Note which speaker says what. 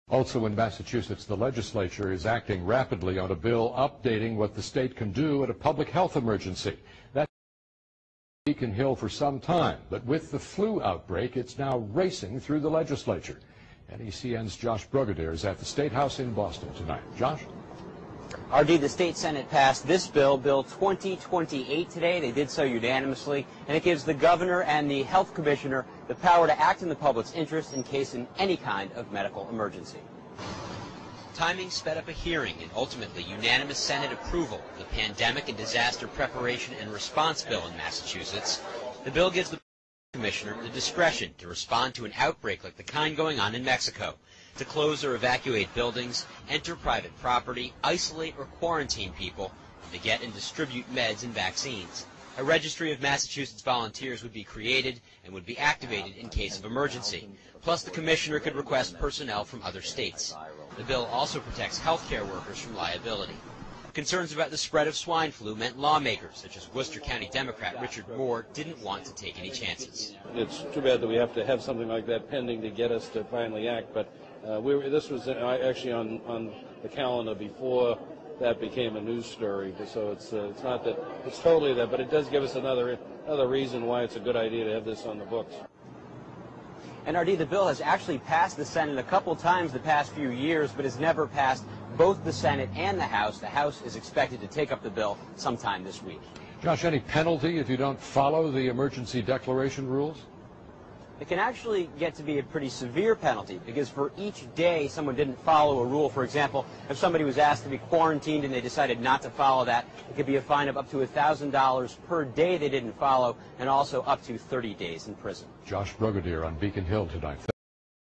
Speaker 1: Also in Massachusetts, the legislature is acting rapidly on a bill updating what the state can do at a public health emergency. That's been Beacon Hill for some time, but with the flu outbreak, it's now racing through the legislature. NECN's Josh Brugadier is at the State House in Boston tonight. Josh?
Speaker 2: RD, the state Senate passed this bill, Bill 2028 today. They did so unanimously, and it gives the governor and the health commissioner the power to act in the public's interest in case in any kind of medical emergency.
Speaker 3: Timing sped up a hearing and ultimately unanimous Senate approval of the Pandemic and Disaster Preparation and Response Bill in Massachusetts. The bill gives the commissioner the discretion to respond to an outbreak like the kind going on in Mexico, to close or evacuate buildings, enter private property, isolate or quarantine people, and to get and distribute meds and vaccines. A registry of Massachusetts volunteers would be created and would be activated in case of emergency. Plus, the commissioner could request personnel from other states. The bill also protects healthcare workers from liability. Concerns about the spread of swine flu meant lawmakers, such as Worcester County Democrat Richard Moore, didn't want to take any chances.
Speaker 4: It's too bad that we have to have something like that pending to get us to finally act, but this was actually on the calendar before that became a news story. So it's not that it's totally that, but it does give us another reason why it's a good idea to have this on the books.
Speaker 2: And RD, the bill has actually passed the Senate a couple times the past few years, but has never passed both the Senate and the House. The House is expected to take up the bill sometime this week.
Speaker 1: Josh, any penalty if you don't follow the emergency declaration rules?
Speaker 2: It can actually get to be a pretty severe penalty, because for each day someone didn't follow a rule, for example, if somebody was asked to be quarantined and they decided not to follow that, it could be a fine of up to $1,000 per day they didn't follow, and also up to 30 days in prison.
Speaker 1: Josh Brugadier on Beacon Hill tonight.